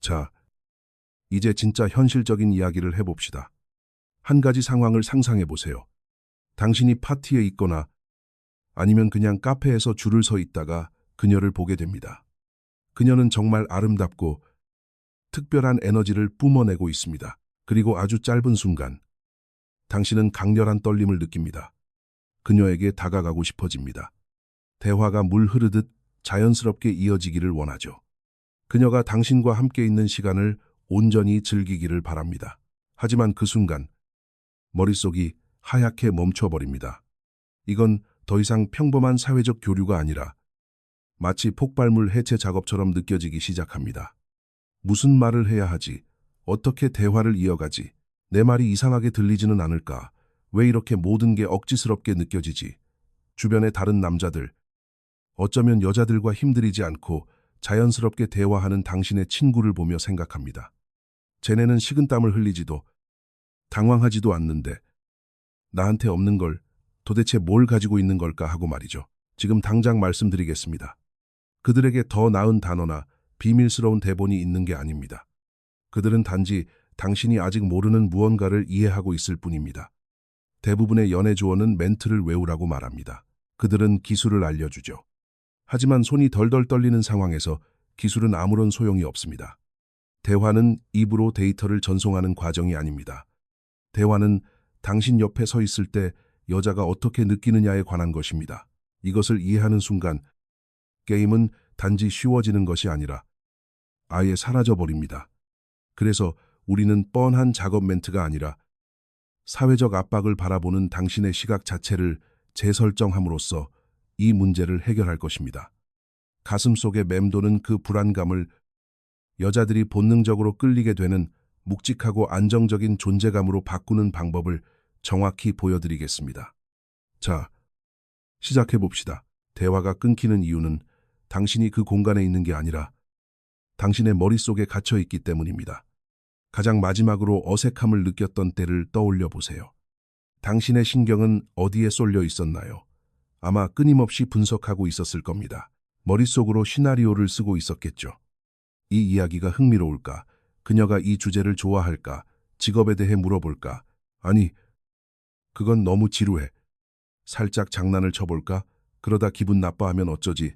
자, 이제 진짜 현실적인 이야기를 해봅시다. 한 가지 상황을 상상해 보세요. 당신이 파티에 있거나 아니면 그냥 카페에서 줄을 서 있다가 그녀를 보게 됩니다. 그녀는 정말 아름답고 특별한 에너지를 뿜어내고 있습니다. 그리고 아주 짧은 순간, 당신은 강렬한 떨림을 느낍니다. 그녀에게 다가가고 싶어집니다. 대화가 물 흐르듯 자연스럽게 이어지기를 원하죠. 그녀가 당신과 함께 있는 시간을 온전히 즐기기를 바랍니다. 하지만 그 순간, 머릿속이 하얗게 멈춰버립니다. 이건 더 이상 평범한 사회적 교류가 아니라 마치 폭발물 해체 작업처럼 느껴지기 시작합니다. 무슨 말을 해야 하지? 어떻게 대화를 이어가지? 내 말이 이상하게 들리지는 않을까? 왜 이렇게 모든 게 억지스럽게 느껴지지? 주변의 다른 남자들, 어쩌면 여자들과 힘들이지 않고 자연스럽게 대화하는 당신의 친구를 보며 생각합니다. 쟤네는 식은땀을 흘리지도 당황하지도 않는데 나한테 없는 걸 도대체 뭘 가지고 있는 걸까 하고 말이죠. 지금 당장 말씀드리겠습니다. 그들에게 더 나은 단어나 비밀스러운 대본이 있는 게 아닙니다. 그들은 단지 당신이 아직 모르는 무언가를 이해하고 있을 뿐입니다. 대부분의 연애 조언은 멘트를 외우라고 말합니다. 그들은 기술을 알려주죠. 하지만 손이 덜덜 떨리는 상황에서 기술은 아무런 소용이 없습니다. 대화는 입으로 데이터를 전송하는 과정이 아닙니다. 대화는 당신 옆에 서 있을 때 여자가 어떻게 느끼느냐에 관한 것입니다. 이것을 이해하는 순간 게임은 단지 쉬워지는 것이 아니라 아예 사라져버립니다. 그래서 우리는 뻔한 작업 멘트가 아니라 사회적 압박을 바라보는 당신의 시각 자체를 재설정함으로써 이 문제를 해결할 것입니다. 가슴속에 맴도는 그 불안감을 여자들이 본능적으로 끌리게 되는 묵직하고 안정적인 존재감으로 바꾸는 방법을 정확히 보여드리겠습니다. 자, 시작해봅시다. 대화가 끊기는 이유는 당신이 그 공간에 있는 게 아니라 당신의 머릿속에 갇혀 있기 때문입니다. 가장 마지막으로 어색함을 느꼈던 때를 떠올려 보세요. 당신의 신경은 어디에 쏠려 있었나요? 아마 끊임없이 분석하고 있었을 겁니다. 머릿속으로 시나리오를 쓰고 있었겠죠. 이 이야기가 흥미로울까? 그녀가 이 주제를 좋아할까? 직업에 대해 물어볼까? 아니, 그건 너무 지루해. 살짝 장난을 쳐볼까? 그러다 기분 나빠하면 어쩌지?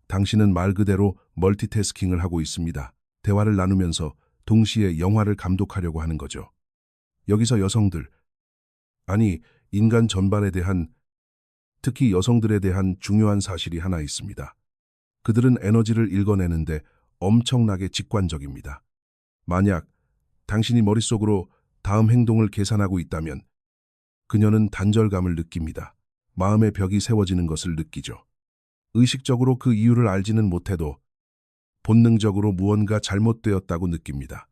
당신은 말 그대로 멀티태스킹을 하고 있습니다. 대화를 나누면서 동시에 영화를 감독하려고 하는 거죠. 여기서 여성들, 아니, 인간 전반에 대한, 특히 여성들에 대한 중요한 사실이 하나 있습니다. 그들은 에너지를 읽어내는데 엄청나게 직관적입니다. 만약 당신이 머릿속으로 다음 행동을 계산하고 있다면 그녀는 단절감을 느낍니다. 마음의 벽이 세워지는 것을 느끼죠. 의식적으로 그 이유를 알지는 못해도 본능적으로 무언가 잘못되었다고 느낍니다.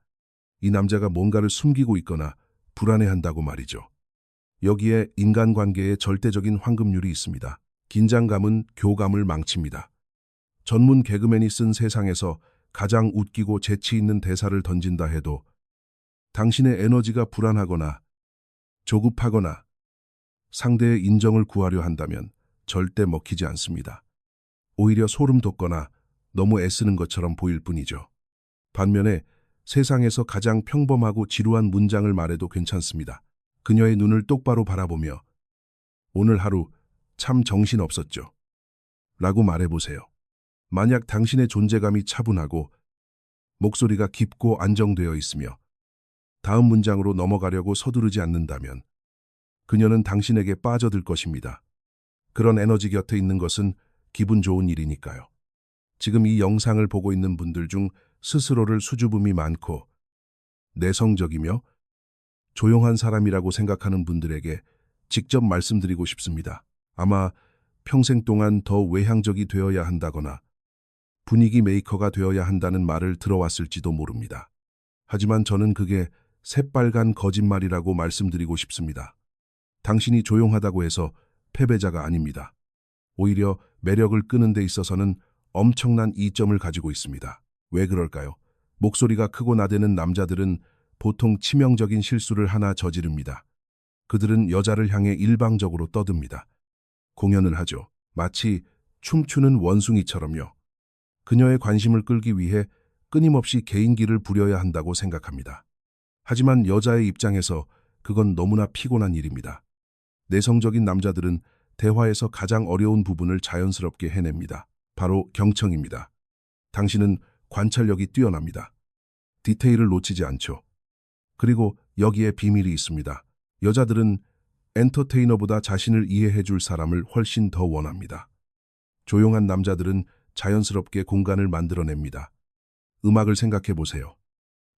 이 남자가 뭔가를 숨기고 있거나 불안해한다고 말이죠. 여기에 인간관계에 절대적인 황금률이 있습니다. 긴장감은 교감을 망칩니다. 전문 개그맨이 쓴 세상에서 가장 웃기고 재치 있는 대사를 던진다 해도 당신의 에너지가 불안하거나 조급하거나 상대의 인정을 구하려 한다면 절대 먹히지 않습니다. 오히려 소름 돋거나 너무 애쓰는 것처럼 보일 뿐이죠. 반면에 세상에서 가장 평범하고 지루한 문장을 말해도 괜찮습니다. 그녀의 눈을 똑바로 바라보며 오늘 하루 참 정신없었죠. 라고 말해보세요. 만약 당신의 존재감이 차분하고 목소리가 깊고 안정되어 있으며 다음 문장으로 넘어가려고 서두르지 않는다면 그녀는 당신에게 빠져들 것입니다. 그런 에너지 곁에 있는 것은 기분 좋은 일이니까요. 지금 이 영상을 보고 있는 분들 중 스스로를 수줍음이 많고 내성적이며 조용한 사람이라고 생각하는 분들에게 직접 말씀드리고 싶습니다. 아마 평생 동안 더 외향적이 되어야 한다거나 분위기 메이커가 되어야 한다는 말을 들어왔을지도 모릅니다. 하지만 저는 그게 새빨간 거짓말이라고 말씀드리고 싶습니다. 당신이 조용하다고 해서 패배자가 아닙니다. 오히려 매력을 끄는 데 있어서는 엄청난 이점을 가지고 있습니다. 왜 그럴까요? 목소리가 크고 나대는 남자들은 보통 치명적인 실수를 하나 저지릅니다. 그들은 여자를 향해 일방적으로 떠듭니다. 공연을 하죠. 마치 춤추는 원숭이처럼요. 그녀의 관심을 끌기 위해 끊임없이 개인기를 부려야 한다고 생각합니다. 하지만 여자의 입장에서 그건 너무나 피곤한 일입니다. 내성적인 남자들은 대화에서 가장 어려운 부분을 자연스럽게 해냅니다. 바로 경청입니다. 당신은 관찰력이 뛰어납니다. 디테일을 놓치지 않죠. 그리고 여기에 비밀이 있습니다. 여자들은 엔터테이너보다 자신을 이해해 줄 사람을 훨씬 더 원합니다. 조용한 남자들은 자연스럽게 공간을 만들어냅니다. 음악을 생각해 보세요.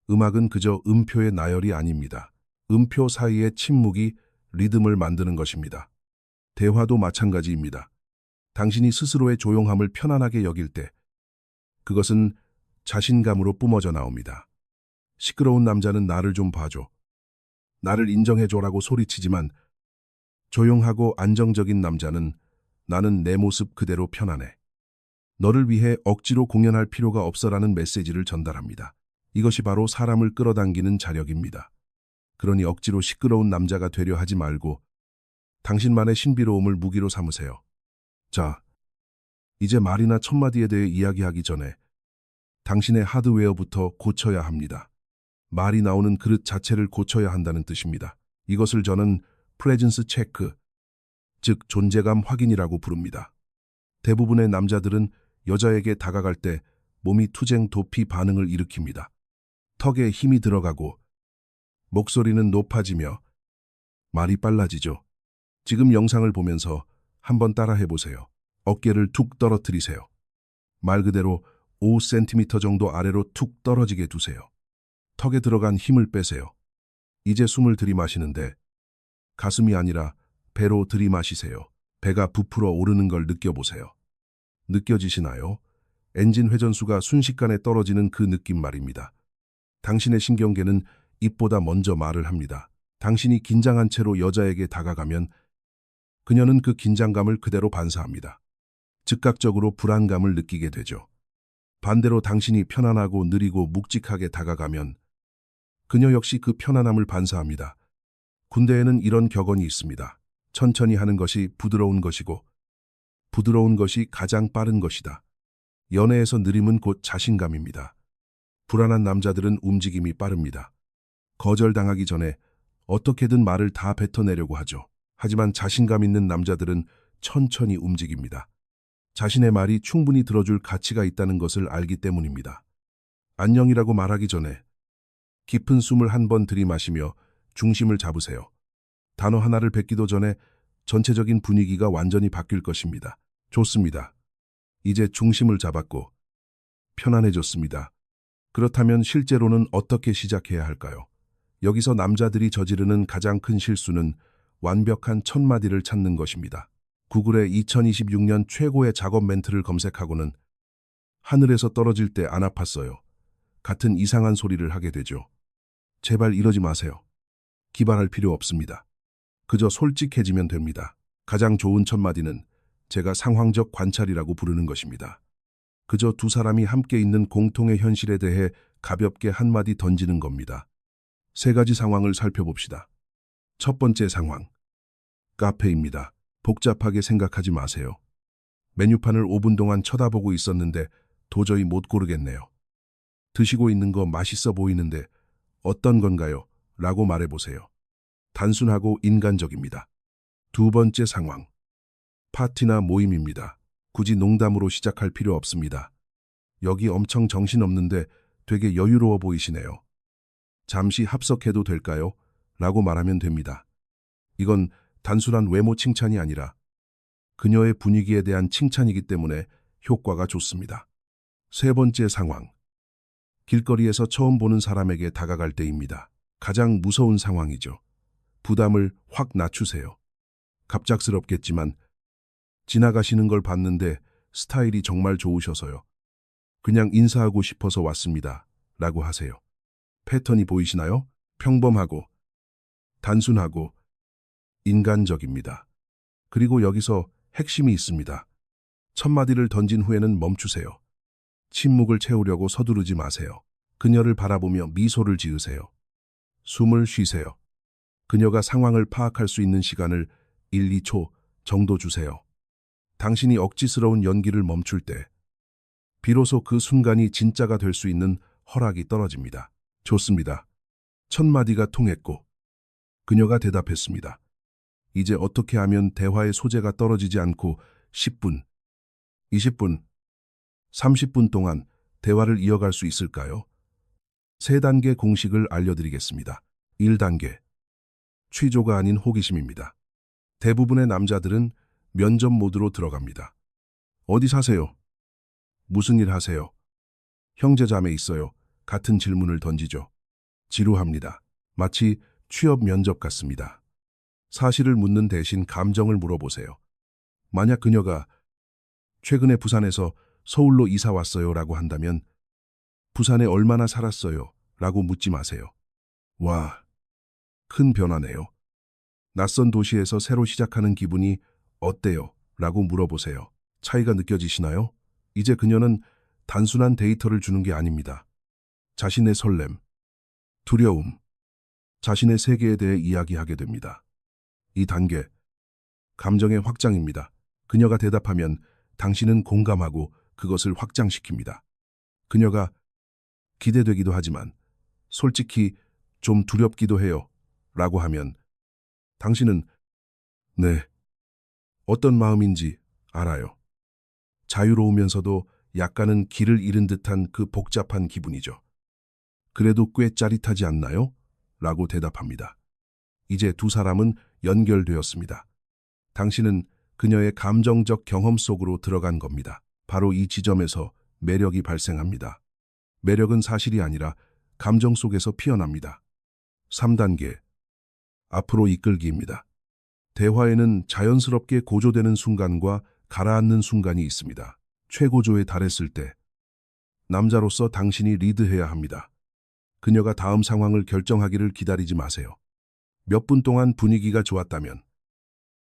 음악은 그저 음표의 나열이 아닙니다. 음표 사이의 침묵이 리듬을 만드는 것입니다. 대화도 마찬가지입니다. 당신이 스스로의 조용함을 편안하게 여길 때 그것은 자신감으로 뿜어져 나옵니다. 시끄러운 남자는 나를 좀 봐줘. 나를 인정해줘라고 소리치지만 조용하고 안정적인 남자는 나는 내 모습 그대로 편안해. 너를 위해 억지로 공연할 필요가 없어라는 메시지를 전달합니다. 이것이 바로 사람을 끌어당기는 자력입니다. 그러니 억지로 시끄러운 남자가 되려 하지 말고 당신만의 신비로움을 무기로 삼으세요. 자, 이제 말이나 첫마디에 대해 이야기하기 전에 당신의 하드웨어부터 고쳐야 합니다. 말이 나오는 그릇 자체를 고쳐야 한다는 뜻입니다. 이것을 저는 프레젠스 체크, 즉 존재감 확인이라고 부릅니다. 대부분의 남자들은 여자에게 다가갈 때 몸이 투쟁 도피 반응을 일으킵니다. 턱에 힘이 들어가고 목소리는 높아지며 말이 빨라지죠. 지금 영상을 보면서 한번 따라해 보세요. 어깨를 툭 떨어뜨리세요. 말 그대로 5cm 정도 아래로 툭 떨어지게 두세요. 턱에 들어간 힘을 빼세요. 이제 숨을 들이마시는데 가슴이 아니라 배로 들이마시세요. 배가 부풀어 오르는 걸 느껴보세요. 느껴지시나요? 엔진 회전수가 순식간에 떨어지는 그 느낌 말입니다. 당신의 신경계는 입보다 먼저 말을 합니다. 당신이 긴장한 채로 여자에게 다가가면 그녀는 그 긴장감을 그대로 반사합니다. 즉각적으로 불안감을 느끼게 되죠. 반대로 당신이 편안하고 느리고 묵직하게 다가가면 그녀 역시 그 편안함을 반사합니다. 군대에는 이런 격언이 있습니다. 천천히 하는 것이 부드러운 것이고 부드러운 것이 가장 빠른 것이다. 연애에서 느림은 곧 자신감입니다. 불안한 남자들은 움직임이 빠릅니다. 거절당하기 전에 어떻게든 말을 다 뱉어내려고 하죠. 하지만 자신감 있는 남자들은 천천히 움직입니다. 자신의 말이 충분히 들어줄 가치가 있다는 것을 알기 때문입니다. 안녕이라고 말하기 전에 깊은 숨을 한 번 들이마시며 중심을 잡으세요. 단어 하나를 뱉기도 전에 전체적인 분위기가 완전히 바뀔 것입니다. 좋습니다. 이제 중심을 잡았고 편안해졌습니다. 그렇다면 실제로는 어떻게 시작해야 할까요? 여기서 남자들이 저지르는 가장 큰 실수는 완벽한 첫 마디를 찾는 것입니다. 구글에 2026년 최고의 작업 멘트를 검색하고는 하늘에서 떨어질 때 안 아팠어요. 같은 이상한 소리를 하게 되죠. 제발 이러지 마세요. 기발할 필요 없습니다. 그저 솔직해지면 됩니다. 가장 좋은 첫마디는 제가 상황적 관찰이라고 부르는 것입니다. 그저 두 사람이 함께 있는 공통의 현실에 대해 가볍게 한마디 던지는 겁니다. 세 가지 상황을 살펴봅시다. 첫 번째 상황. 카페입니다. 복잡하게 생각하지 마세요. 메뉴판을 5분 동안 쳐다보고 있었는데 도저히 못 고르겠네요. 드시고 있는 거 맛있어 보이는데 어떤 건가요? 라고 말해보세요. 단순하고 인간적입니다. 두 번째 상황. 파티나 모임입니다. 굳이 농담으로 시작할 필요 없습니다. 여기 엄청 정신없는데 되게 여유로워 보이시네요. 잠시 합석해도 될까요? 라고 말하면 됩니다. 이건 단순한 외모 칭찬이 아니라 그녀의 분위기에 대한 칭찬이기 때문에 효과가 좋습니다. 세 번째 상황. 길거리에서 처음 보는 사람에게 다가갈 때입니다. 가장 무서운 상황이죠. 부담을 확 낮추세요. 갑작스럽겠지만 지나가시는 걸 봤는데 스타일이 정말 좋으셔서요. 그냥 인사하고 싶어서 왔습니다. 라고 하세요. 패턴이 보이시나요? 평범하고 단순하고 인간적입니다. 그리고 여기서 핵심이 있습니다. 첫 마디를 던진 후에는 멈추세요. 침묵을 채우려고 서두르지 마세요. 그녀를 바라보며 미소를 지으세요. 숨을 쉬세요. 그녀가 상황을 파악할 수 있는 시간을 1, 2초 정도 주세요. 당신이 억지스러운 연기를 멈출 때 비로소 그 순간이 진짜가 될 수 있는 허락이 떨어집니다. 좋습니다. 첫 마디가 통했고 그녀가 대답했습니다. 이제 어떻게 하면 대화의 소재가 떨어지지 않고 10분, 20분, 30분 동안 대화를 이어갈 수 있을까요? 3단계 공식을 알려드리겠습니다. 1단계. 취조가 아닌 호기심입니다. 대부분의 남자들은 면접 모드로 들어갑니다. 어디 사세요? 무슨 일 하세요? 형제 자매 있어요? 같은 질문을 던지죠. 지루합니다. 마치 취업 면접 같습니다. 사실을 묻는 대신 감정을 물어보세요. 만약 그녀가 최근에 부산에서 서울로 이사 왔어요 라고 한다면 부산에 얼마나 살았어요? 라고 묻지 마세요. 와, 큰 변화네요. 낯선 도시에서 새로 시작하는 기분이 어때요? 라고 물어보세요. 차이가 느껴지시나요? 이제 그녀는 단순한 데이터를 주는 게 아닙니다. 자신의 설렘, 두려움, 자신의 세계에 대해 이야기하게 됩니다. 이 단계, 감정의 확장입니다. 그녀가 대답하면 당신은 공감하고 그것을 확장시킵니다. 그녀가 기대되기도 하지만 솔직히 좀 두렵기도 해요 라고 하면 당신은 네, 어떤 마음인지 알아요. 자유로우면서도 약간은 길을 잃은 듯한 그 복잡한 기분이죠. 그래도 꽤 짜릿하지 않나요? 라고 대답합니다. 이제 두 사람은 연결되었습니다. 당신은 그녀의 감정적 경험 속으로 들어간 겁니다. 바로 이 지점에서 매력이 발생합니다. 매력은 사실이 아니라 감정 속에서 피어납니다. 3단계. 앞으로 이끌기입니다. 대화에는 자연스럽게 고조되는 순간과 가라앉는 순간이 있습니다. 최고조에 달했을 때 남자로서 당신이 리드해야 합니다. 그녀가 다음 상황을 결정하기를 기다리지 마세요. 몇 분 동안 분위기가 좋았다면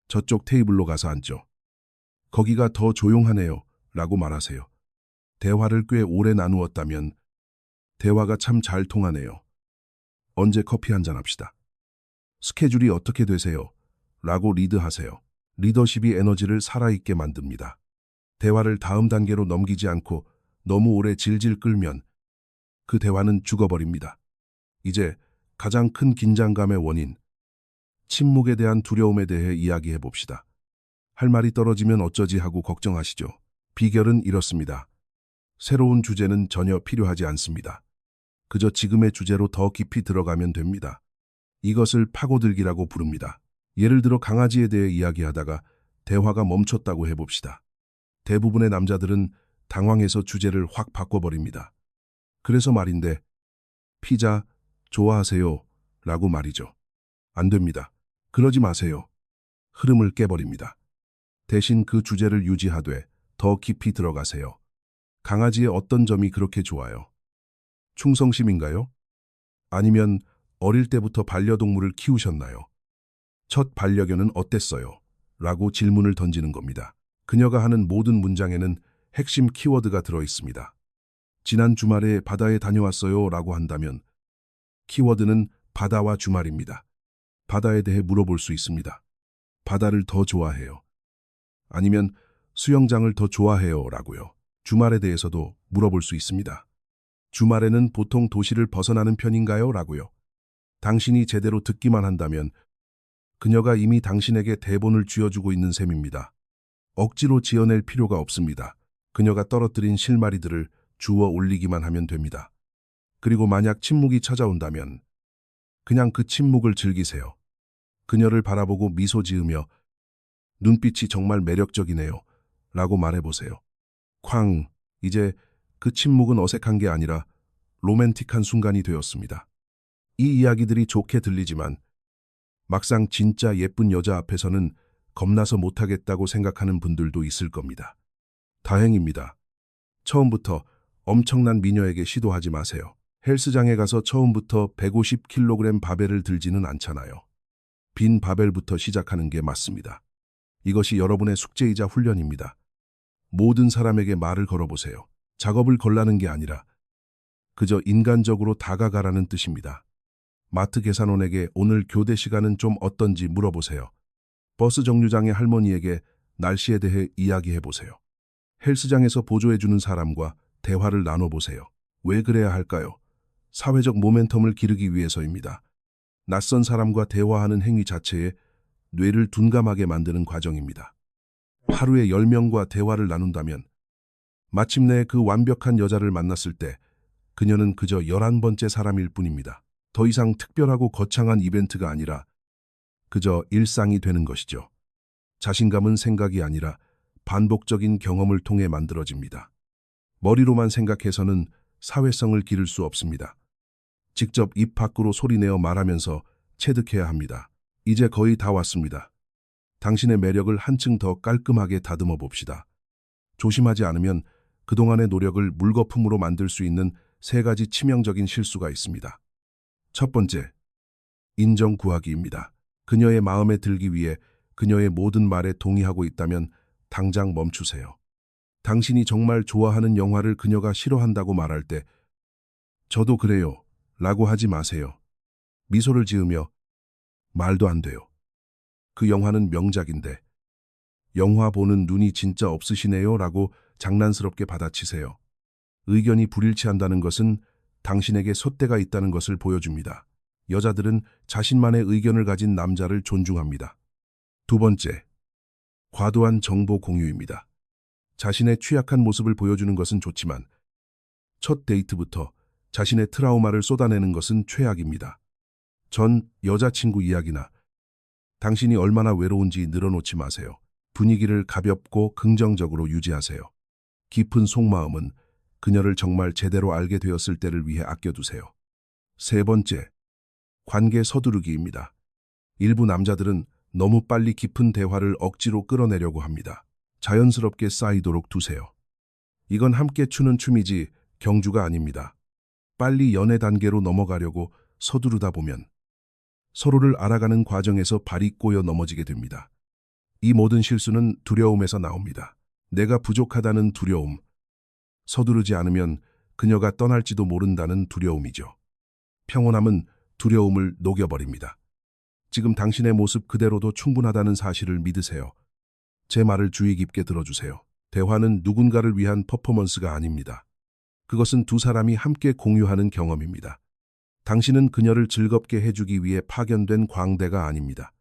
저쪽 테이블로 가서 앉죠. 거기가 더 조용하네요 라고 말하세요. 대화를 꽤 오래 나누었다면 대화가 참 잘 통하네요. 언제 커피 한잔 합시다. 스케줄이 어떻게 되세요? 라고 리드하세요. 리더십이 에너지를 살아있게 만듭니다. 대화를 다음 단계로 넘기지 않고 너무 오래 질질 끌면 그 대화는 죽어버립니다. 이제 가장 큰 긴장감의 원인, 침묵에 대한 두려움에 대해 이야기해 봅시다. 할 말이 떨어지면 어쩌지 하고 걱정하시죠. 비결은 이렇습니다. 새로운 주제는 전혀 필요하지 않습니다. 그저 지금의 주제로 더 깊이 들어가면 됩니다. 이것을 파고들기라고 부릅니다. 예를 들어 강아지에 대해 이야기하다가 대화가 멈췄다고 해봅시다. 대부분의 남자들은 당황해서 주제를 확 바꿔버립니다. 그래서 말인데, 피자 좋아하세요? 라고 말이죠. 안 됩니다. 그러지 마세요. 흐름을 깨버립니다. 대신 그 주제를 유지하되 더 깊이 들어가세요. 강아지의 어떤 점이 그렇게 좋아요? 충성심인가요? 아니면 어릴 때부터 반려동물을 키우셨나요? 첫 반려견은 어땠어요? 라고 질문을 던지는 겁니다. 그녀가 하는 모든 문장에는 핵심 키워드가 들어있습니다. 지난 주말에 바다에 다녀왔어요 라고 한다면 키워드는 바다와 주말입니다. 바다에 대해 물어볼 수 있습니다. 바다를 더 좋아해요. 아니면 수영장을 더 좋아해요 라고요. 주말에 대해서도 물어볼 수 있습니다. 주말에는 보통 도시를 벗어나는 편인가요? 라고요. 당신이 제대로 듣기만 한다면 그녀가 이미 당신에게 대본을 쥐어주고 있는 셈입니다. 억지로 지어낼 필요가 없습니다. 그녀가 떨어뜨린 실마리들을 주워 올리기만 하면 됩니다. 그리고 만약 침묵이 찾아온다면 그냥 그 침묵을 즐기세요. 그녀를 바라보고 미소 지으며 눈빛이 정말 매력적이네요 라고 말해보세요. 쾅! 이제 그 침묵은 어색한 게 아니라 로맨틱한 순간이 되었습니다. 이 이야기들이 좋게 들리지만 막상 진짜 예쁜 여자 앞에서는 겁나서 못하겠다고 생각하는 분들도 있을 겁니다. 다행입니다. 처음부터 엄청난 미녀에게 시도하지 마세요. 헬스장에 가서 처음부터 150kg 바벨을 들지는 않잖아요. 빈 바벨부터 시작하는 게 맞습니다. 이것이 여러분의 숙제이자 훈련입니다. 모든 사람에게 말을 걸어보세요. 작업을 걸라는 게 아니라 그저 인간적으로 다가가라는 뜻입니다. 마트 계산원에게 오늘 교대 시간은 좀 어떤지 물어보세요. 버스 정류장의 할머니에게 날씨에 대해 이야기해보세요. 헬스장에서 보조해주는 사람과 대화를 나눠보세요. 왜 그래야 할까요? 사회적 모멘텀을 기르기 위해서입니다. 낯선 사람과 대화하는 행위 자체에 뇌를 둔감하게 만드는 과정입니다. 하루에 10명과 대화를 나눈다면 마침내 그 완벽한 여자를 만났을 때 그녀는 그저 11번째 사람일 뿐입니다. 더 이상 특별하고 거창한 이벤트가 아니라 그저 일상이 되는 것이죠. 자신감은 생각이 아니라 반복적인 경험을 통해 만들어집니다. 머리로만 생각해서는 사회성을 기를 수 없습니다. 직접 입 밖으로 소리내어 말하면서 체득해야 합니다. 이제 거의 다 왔습니다. 당신의 매력을 한층 더 깔끔하게 다듬어 봅시다. 조심하지 않으면 그동안의 노력을 물거품으로 만들 수 있는 3가지 치명적인 실수가 있습니다. 첫 번째, 인정 구하기입니다. 그녀의 마음에 들기 위해 그녀의 모든 말에 동의하고 있다면 당장 멈추세요. 당신이 정말 좋아하는 영화를 그녀가 싫어한다고 말할 때 저도 그래요 라고 하지 마세요. 미소를 지으며 말도 안 돼요. 그 영화는 명작인데 영화 보는 눈이 진짜 없으시네요 라고 장난스럽게 받아치세요. 의견이 불일치한다는 것은 당신에게 솥대가 있다는 것을 보여줍니다. 여자들은 자신만의 의견을 가진 남자를 존중합니다. 두 번째, 과도한 정보 공유입니다. 자신의 취약한 모습을 보여주는 것은 좋지만 첫 데이트부터 자신의 트라우마를 쏟아내는 것은 최악입니다. 전 여자친구 이야기나 당신이 얼마나 외로운지 늘어놓지 마세요. 분위기를 가볍고 긍정적으로 유지하세요. 깊은 속마음은 그녀를 정말 제대로 알게 되었을 때를 위해 아껴두세요. 세 번째, 관계 서두르기입니다. 일부 남자들은 너무 빨리 깊은 대화를 억지로 끌어내려고 합니다. 자연스럽게 쌓이도록 두세요. 이건 함께 추는 춤이지 경주가 아닙니다. 빨리 연애 단계로 넘어가려고 서두르다 보면 서로를 알아가는 과정에서 발이 꼬여 넘어지게 됩니다. 이 모든 실수는 두려움에서 나옵니다. 내가 부족하다는 두려움, 서두르지 않으면 그녀가 떠날지도 모른다는 두려움이죠. 평온함은 두려움을 녹여버립니다. 지금 당신의 모습 그대로도 충분하다는 사실을 믿으세요. 제 말을 주의 깊게 들어주세요. 대화는 누군가를 위한 퍼포먼스가 아닙니다. 그것은 두 사람이 함께 공유하는 경험입니다. 당신은 그녀를 즐겁게 해주기 위해 파견된 광대가 아닙니다.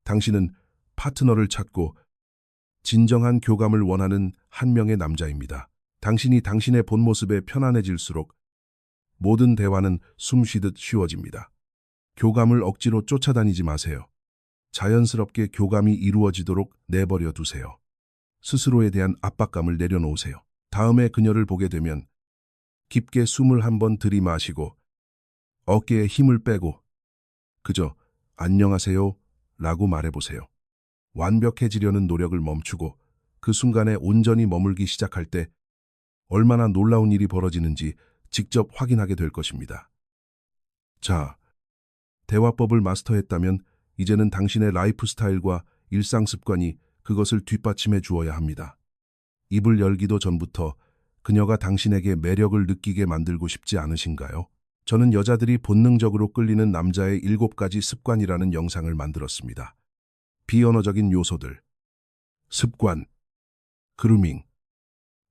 당신은 파트너를 찾고 진정한 교감을 원하는 한 명의 남자입니다. 당신이 당신의 본 모습에 편안해질수록 모든 대화는 숨쉬듯 쉬워집니다. 교감을 억지로 쫓아다니지 마세요. 자연스럽게 교감이 이루어지도록 내버려 두세요. 스스로에 대한 압박감을 내려놓으세요. 다음에 그녀를 보게 되면 깊게 숨을 한번 들이마시고 어깨에 힘을 빼고 그저 안녕하세요 라고 말해보세요. 완벽해지려는 노력을 멈추고 그 순간에 온전히 머물기 시작할 때 얼마나 놀라운 일이 벌어지는지 직접 확인하게 될 것입니다. 자, 대화법을 마스터했다면 이제는 당신의 라이프 스타일과 일상 습관이 그것을 뒷받침해 주어야 합니다. 입을 열기도 전부터 그녀가 당신에게 매력을 느끼게 만들고 싶지 않으신가요? 저는 여자들이 본능적으로 끌리는 남자의 7가지 습관이라는 영상을 만들었습니다. 비언어적인 요소들, 습관, 그루밍,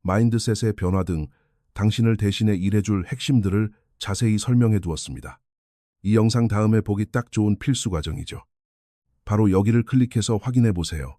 마인드셋의 변화 등 당신을 대신해 일해줄 핵심들을 자세히 설명해 두었습니다. 이 영상 다음에 보기 딱 좋은 필수 과정이죠. 바로 여기를 클릭해서 확인해 보세요.